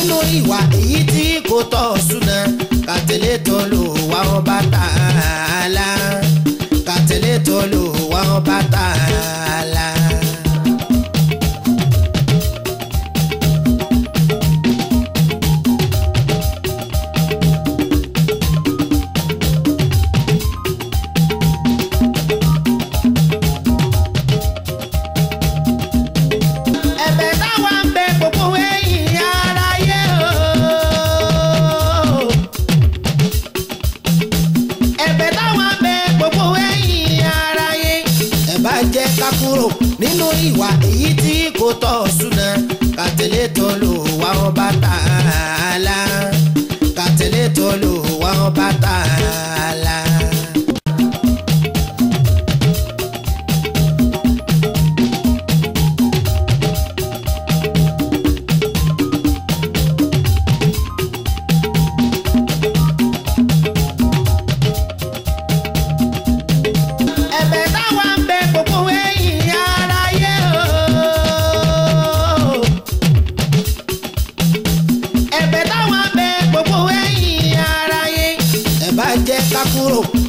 nínú ìwà èyí tí kò tọ́ súnà ká tẹ̀lé t'Olúwa ọba Ta'ala, ká tẹ̀lé t'Olúwa ọba Ta'ala. Nínú ìwà èyí tí kò tọ́ súnà ká tẹ̀lé t'Olúwa ọba Ta'ala, ká tẹ̀lé t'Olúwa ọba Ta'ala.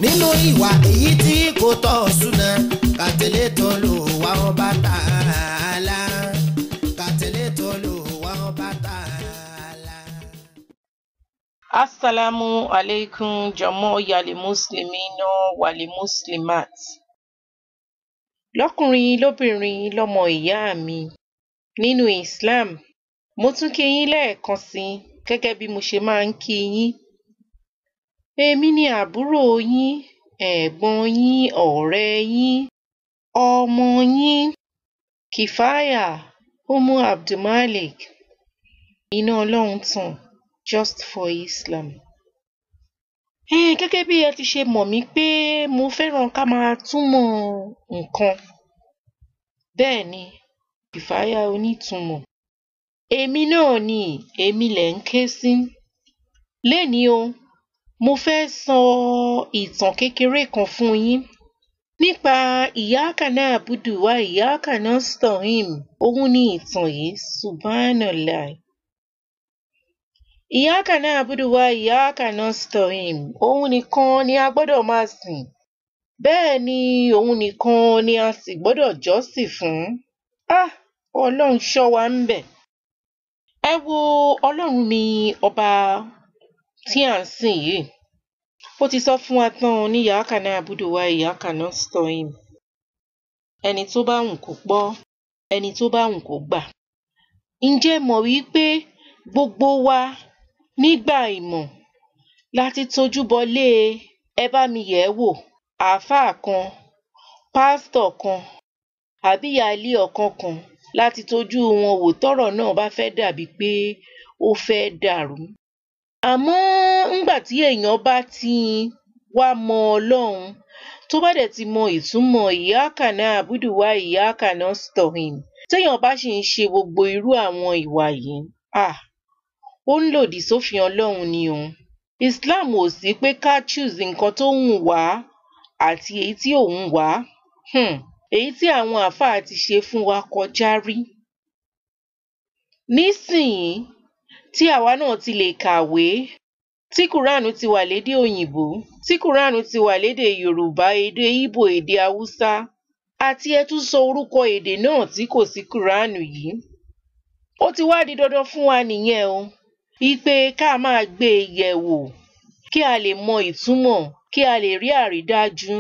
Nínú ìwà èyí tí kò tọ́ súnà ká tẹ̀lé t'Olúwa ọba Ta'ala, ká tẹ̀lé t'Olúwa ọba Ta'ala. Assalamu alaikum jọmọ yali muslimina wali muslimat. Lọ́kùnrin lóbìnrin lọ́mọ ìyá mi nínú Islam, mo tún kí yín lẹ́ẹ̀kan sí gẹ́gẹ́ bí mo ṣe máa ń kí yín. Èmi ni àbúrò yín, ẹ̀gbọ́n yín, ọ̀rẹ́ yín, ọmọ yín, Kifaya Umu Abdulmalik, InaolountanjustforIslam. Gẹ́gẹ́ bí ẹ ti ṣe mọ̀ mí pé mo fẹ́ràn ká máa túmọ̀ nǹkan. Bẹ́ẹ̀ ni, Kifaya onítùmọ̀. Èmi náà ni, èmi lẹ̀ ń ké sí. Lénìí o, mo fẹ́ sọ ìtàn kékeré kan fún yín nípa Iyyaka naabudu wa Iyyaka nastahim. Ohun ni ìtàn yìí, subhanallah. Iyyaka naabudu wa Iyyaka nastahim. Ohun nìkan ni a gbọ́dọ̀ máa sìn. Bẹ́ẹ̀ ni ohun nìkan ni a sì gbọ́dọ̀ jọ́sìn fún. Ọlọ́run ṣọ́ wa ń bẹ̀. Ẹ wo Ọlọ́run mi ọba tí à ń sìn yìí. Ó ti sọ fún wa tán ní Iyyaka naabudu wa Iyyaka nastahim. Ẹni tó bá wù kó gbọ́, ẹni tó bá wù kó gbà. Ǹjẹ́ mọ̀ wípé gbogbo wa nígbà ìmọ̀ láti tójú bọlé ẹ bá mi yẹ̀ wò, àáfàá kan, pásítọ̀ kan, àbí ìyáálé ọkàn kan láti tójú wọn wò tọ́rọ̀ náà bá fẹ́ dàbí pé ó fẹ́ dàrú. Àmọ́ ńgbà tí èèyàn bá ti wá mọ Ọlọ́run, tó bá dẹ̀ ti mọ ìtumọ̀ Iyyaka naabudu wa Iyyaka nastahim, téèyàn bá sì ń ṣe gbogbo irú àwọn ìwà yìí, ó ń lòdì sófin Ọlọ́run ni o. Islam ò sí pé ká choose nǹkan tó wù wá àti èyí tí ò wù wá. Èyí tí àwọn àfáà ti ṣe fún wa kọjá rí. Nísìnyí tí àwa náà ti lè kàwé, tí Kùránù ti wà lédè òyìnbó, tí Kùránù ti wà lédè Yorùbá, èdè Ìgbò, èdè Haúsá, àti ẹ tún sọ orúkọ èdè náà tí kò sí Kùránù yìí. Ó ti wá di dandan fún wa nìyẹn o, wípé ká máa gbé e yẹ̀ wò, kí a lè mọ ìtumọ̀, kí a lè rí àrídájú.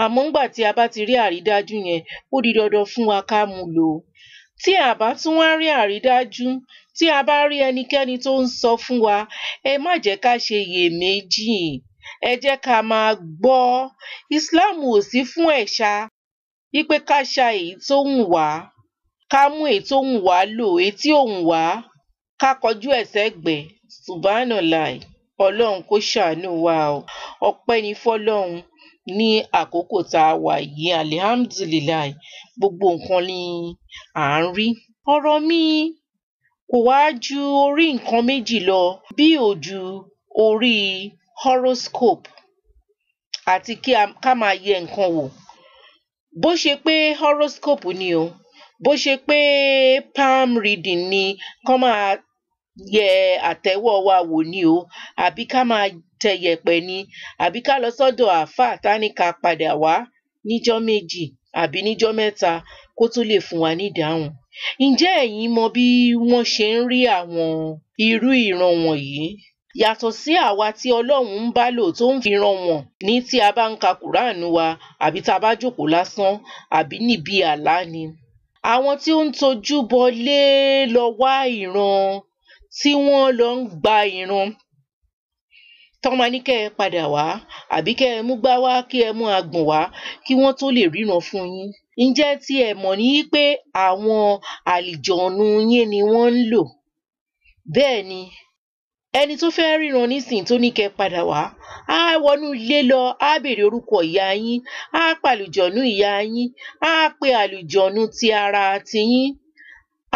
Àmọ́ ńgbà tí a bá ti rí àrídájú yẹn, ó di dandan fún wa ká mú lò. Tí a bá tún wá rí àrídájú, tí a bá rí ẹnikẹ́ni tó ń sọ fún wa, ẹ má jẹ́ ká ṣe iyèméjì, ẹ jẹ́ ká máa gbọ́. Islam ò sí fún ẹ̀ṣà, wípé ká ṣa èyí tó wù wá, ká mú èyí tó wù wá lò, èyí tí ò wù wá ká kọjú ẹ̀ sẹ́gbẹ̀ẹ́. Subhanallah. Ọlọ́run kó ṣàánú wa o. Ọpẹ́ ni fọ́lọ́run ní àkókò tá a wà yìí. Alhamdulillah. Gbogbo nǹkan ni à ń rí. Ọ̀rọ̀ mi kò wá ju orí nǹkan méjì lọ, bí ojú orí horoscope àti ká máa yẹ nǹkan wò. Bó ṣe pé horoscope ni o, bó ṣe pé palm reading ni, kán máa yẹ àtẹ́wọ́ wa wò ni o, àbí ká máa tẹ yẹ̀pẹ̀ ni, àbí ká lọ sọ́dọ̀ àáfàá tá ní ká padà wá níjọ́ méjì àbí níjọ́ mẹ́ta kó tó lè fún wa ní ìdáhùn. Ǹjẹ́ ẹ̀yin mọ bí wọ́n ṣe ń rí àwọn irú ìran wọ̀nyí? Yàtọ̀ sí àwa tí Ọlọ́run ń bá lò tó ń fi ran wọ̀n ní tí a bá ń ka Kùránì wa àbí tá a bá jókòó lásán àbí níbi àlá ni. Àwọn tí ó ń tojú bọlé lọ wá ìran, tí wọ́n lọ ń gba ìran, tán máa ní kẹ́ ẹ padà wá àbí kẹ́ ẹ mú gbá wá kí ẹ mú agbọ̀n wá kí wọ́n tó lè ríran fún yín. Ǹjẹ́ tí ẹ mọ̀ ní pé àwọn àlùjọ̀nnú yín ni wọ́n ń lò? Bẹ́ẹ̀ ni, ẹni tó fẹ́ ríran nísìnyí tó ní kẹ́ ẹ padà wá, á wọnú ilé lọ, á béèrè orúkọ ìyá yín, á pe àlùjọ̀nnú ìyá yín, á pe àlùjọ̀nnú ti ara tiyín,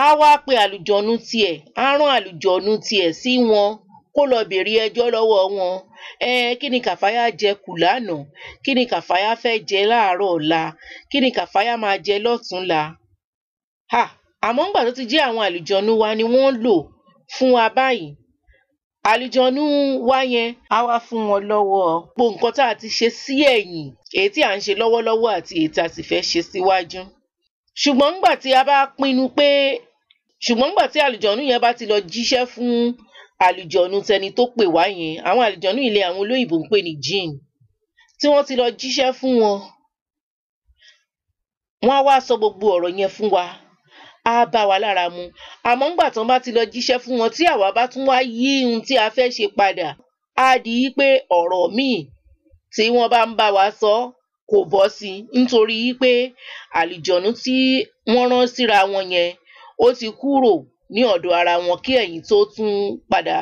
á wá pe àlùjọ̀nnú tiẹ̀, á rán àlùjọ̀nnú tiẹ̀ sí wọn kó lọ béèrè ẹjọ́ lọ́wọ́ wọn. Kí ni Kàfáyá jẹ kù lánàá? Kí ni Kàfáyá fẹ́ jẹ láàárọ̀ ọ̀la? Kí ni Kàfáyá máa jẹ lọ́tùnúnla? Àmọ́ ńgbà tó ti jẹ́ àwọn àlùjọ̀nnú wa ni wọ́n lò fún wa báyìí, àlùjọ̀nnú wa yẹn á wá fún wọn lọ́wọ́ gbogbo nǹkan tá a ti ṣe sí ẹ̀yìn, èyí tí à ń ṣe lọ́wọ́lọ́wọ́ àti èyí tí a sì fẹ́ ṣe síwájú. Ṣùgbọ́n ńgbà tí àlùjọ̀nnú yẹn bá ti lọ jíṣẹ́ fún àlùjọ̀nnú tẹni tó pè wá yẹn, àwọn àlùjọ̀nnú ilé àwọn olóyìnbó ń pè ní jinn, tí wọ́n ti lọ jíṣẹ́ fún wọn, wọ́n á wá sọ gbogbo ọ̀rọ̀ yẹn fún wa, á bá wa lára mu. Àmọ́ ńgbà tán bá ti lọ jíṣẹ́ fún wọn tí àwa bá tún wá yí ohun tí a fẹ́ ṣe padà, á di pé ọ̀rọ̀ míì tí wọ́n bá ń bá wa sọ kò bọ́ sí, nítorí pé àlùjọ̀nnú tí wọ́n rán síra wọn yẹn ó ti kúrò ní ọ̀dọ̀ ara wọn kí ẹ̀yin tó tún padà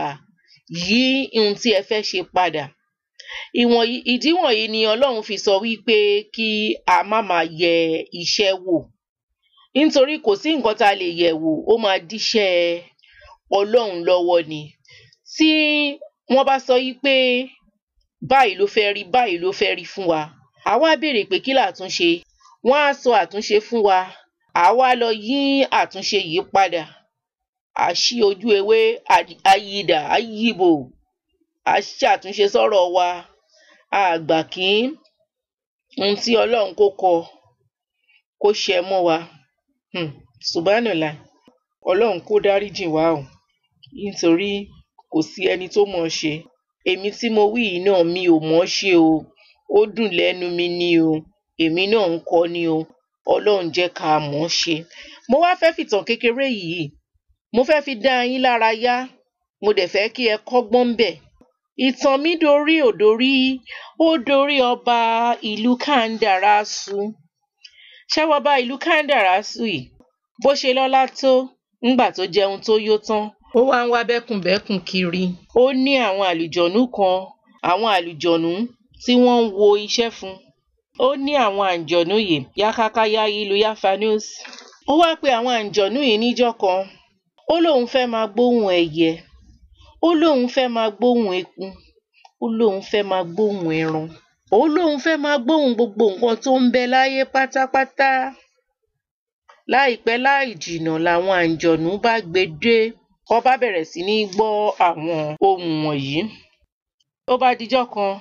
yí ohun tí ẹ fẹ́ ṣe padà. Ìdí wọ̀nyí ni Ọlọ́run fi sọ wípé kí a má máa yẹ iṣẹ́ wò, nítorí kò sí nǹkan tá a lè yẹ̀ wò, ó máa díṣẹ́ Ọlọ́run lọ́wọ́ ni. Tí wọ́n bá sọ wípé báyìí ló fẹ́ rí, báyìí ló fẹ́ rí fún wa, àwa béèrè pé kí làtúnṣe, wọ́n á sọ àtúnṣe fún wa, àwa lọ yí àtúnṣe yìí padà, a ṣí ojú ewé, a yí dà, a yí bò, a ṣàtúnṣe sọ́rọ̀ wa, a gbà kí ohun tí Ọlọ́run kó kọ kó ṣẹ mọ́ wa. Subhanallah, Ọlọ́run kó dáríjì wá o, nítorí kò sí ẹni tó mọ̀ ọ́ ṣe. Èmi tí mo wí yìí náà mi ò mọ̀ ọ́ ṣe o, ó dùn lẹ́nu mi ni o, èmi náà ń kọ́ ni o, Ọlọ́run jẹ́ ká mọ̀ ọ́ ṣe. Mo wá fẹ́ fìtàn kékeré yìí, mo fẹ́ fi dá yín lára yá, mo dẹ̀ fẹ́ kí ẹ kọ́gbọ́n ńbẹ̀. Ìtàn mi dorí ò dorí, ó dorí ọba ilukandarasu. Ṣé ọba ilukandarasu yìí bó ṣe lọ́lá tó, ńgbà tó jẹun tó yó tán, ó wá ń wá bẹ́kùnbẹ́kùn kiri. Ó ní àwọn àlùjọ̀nnú kan, àwọn àlùjọ̀nnú tí wọ́n ń wo iṣẹ́ fún. Ó ní àwọn àǹjọ̀nnú yìí, Iyyaka ilu yafanus. Ó wá pe àwọn àǹjọ̀nnú yìí níjọ́ kan, ó lóun fẹ́ máa gbóhùn ẹyẹ, ó lóun fẹ́ máa gbóhùn eku, ó lóun fẹ́ máa gbóhùn ẹran, ó lóun fẹ́ máa gbóhùn gbogbo nǹkan tó ń bẹ láyé pátápátá. Láìpẹ́ láì jìnnà làwọn àǹjọ̀nnú bá gbé dé, wọ́n bá bẹ̀rẹ̀ sí ní gbọ́ àwọn ohùn wọ̀nyí. Ó bá dijọ́ kan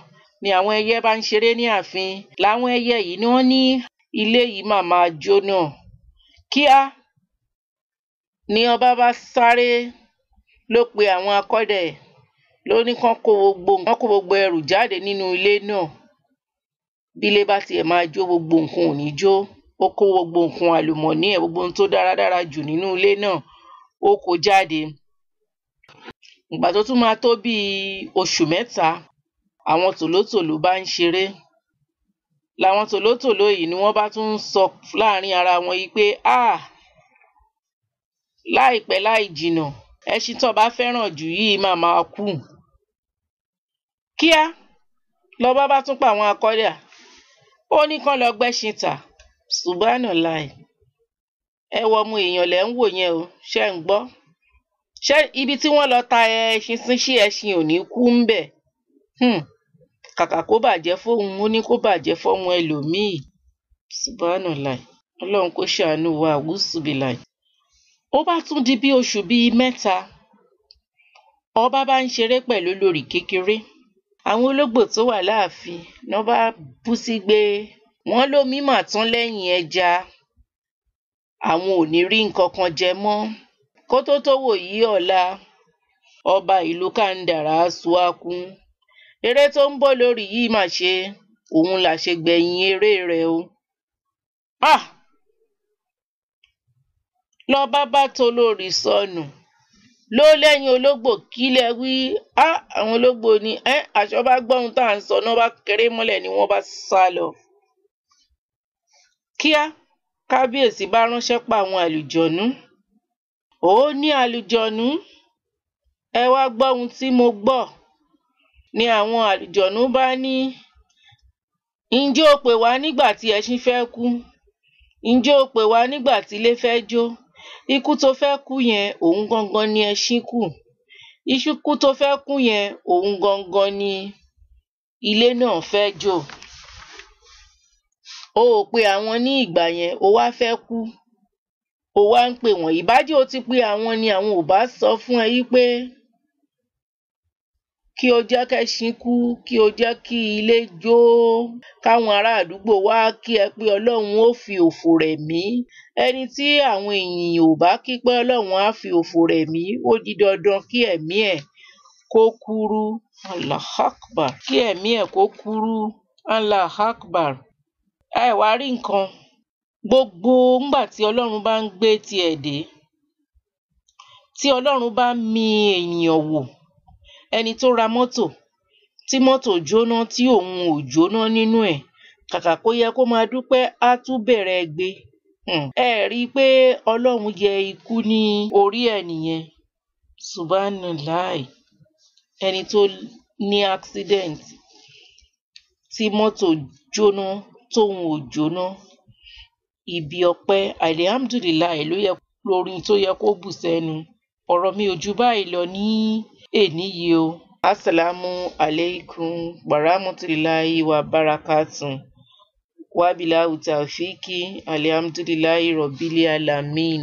ni àwọn ẹyẹ bá ń ṣeré ní ààfin, làwọn ẹyẹ yìí ni wọ́n ní ilé yìí máa jóná. Kíá ni ọba bá sáré, ló pe àwọn akọ́dẹ̀, ló ní kán kó gbogbo ẹrù jáde nínú ilé náà. Bí ilé bá tiẹ̀ máa jó, gbogbo nǹkan ò ní jó. Ó kó gbogbo nǹkan àlùmọ́ọ́nì ẹ̀, gbogbo ohun tó dáradára jù nínú ilé náà, ó kó jáde. Ìgbà tó tún máa tó bí oṣù mẹ́ta, àwọn tòlótòló bá ń ṣeré. Làwọn tòlótòló yìí ni wọ́n bá tún ń sọ láàrin ara wọn yìí pé láìpẹ́ láì jìnnà, ẹṣin tó bá fẹ́ràn jù yìí máa kú. Kíá lọba bá tún pa àwọn akọ́dà, ó ní kán lọ gbẹ́ṣin tà. Subhanallah, ẹ wọ ọmọ èèyàn lẹ́ ń wò yẹn o, ṣé ń gbọ́? Ṣé ibi tí wọ́n lọ ta ẹṣin sí, ṣé ẹṣin ò ní kú ńbẹ̀? Kàkà kó bàjẹ́ fóun, ó ní kó bàjẹ́ fọ́mọ ẹlòmíì. Subhanallah, Ọlọ́run kó ṣàánú wa, wùsùbìláì. Ó bá tún di bí oṣù bíi mẹ́ta, ọba bá ń ṣeré pẹ̀lú olórí kékeré. Àwọn ológbò tó wà láàfin náà bá bú sígbé. Wọ́n lómi mà tán lẹ́yìn ẹja. Àwọn ò ní rí nǹkan kan jẹ mọ́. Kó tó wòyí ọ̀la, ọba ilukandarasu á kú. Eré tó ń bọ̀ lórí yìí mà ṣe, òun làṣegbẹ̀yìn eré rẹ̀ o. Lọ́ba bá tolórí sọnù. Ló lẹ́yìn ológbò kí lẹ wí. Àwọn ológbò ní aṣọ bá gbọ́ ohun tá à ń sọ náà bá kéré mọ́lẹ̀ ni wọ́n bá sá lọ. Kíá kábíyèsí bá ránṣẹ́ pa àwọn àlùjọ̀nú. Ó ní àlùjọ̀nú, ẹ wá gbọ́ ohun tí mo gbọ́. Ni àwọn àlùjọ̀nú bá ní, ǹjẹ́ o pè wá nígbà tí ẹṣin fẹ́ kú? Ǹjẹ́ o pè wá nígbà tí ilé fẹ́ jó? Ikú tó fẹ́ kú yẹn, òun gangan ni ẹṣin kù. Ikú tó fẹ́ kú yẹn, òun gangan ni ilé náà fẹ́ jó. O ò pe àwọn ní ìgbà yẹn, o wá fẹ́ kú. O wá ń pè wọ́n. Ìbájẹ́ o ti pe àwọn ni àwọn ò bá sọ fún ẹ yí pé kí o jẹ́ kẹ́ṣin kú, kí o jẹ́ kí ilé jó, káwọn ará àdúgbò wá kí ẹ pé Ọlọ́run ó fi òfò rẹ̀ mí. Ẹni tí àwọn èèyàn ò bá kí pé Ọlọ́run á fi òfò rẹ̀ mí, ó di dandan kí ẹ̀mí ẹ̀ kó kúrú. Allahu Akbar. Kí ẹ̀mí ẹ̀ kó kúrú. Allahu Akbar. Ẹ wá rí nǹkan. Gbogbo ńgbà tí Ọlọ́run bá ń gbé tiẹ̀ dé, tí Ọlọ́run bá mi ènìyàn wò, ẹni tó ra mọ́tò, tí mọ́tò jóná tí òun ò jóná nínú ẹ̀, kàkà kó yẹ kó máa dúpẹ́, á tún bẹ̀rẹ̀ gbé. Ẹ rí i pé Ọlọ́run yẹ ikú ní orí ẹ̀ nìyẹn. Subhanallah. Ẹni tó ní accident, tí mọ́tò jóná tóun ò jóná, ibi ọpẹ́ alhamdulillah ló yẹ lórí tó yẹ kó bù sẹ́nu. Ọ̀rọ̀ mi ò ju báyìí lọ ní èní yìí o. Assalamu alaikum warahmatullahi wabarakatuh. Wabillahi tawfiki alhamdulillahi rabbil alamin.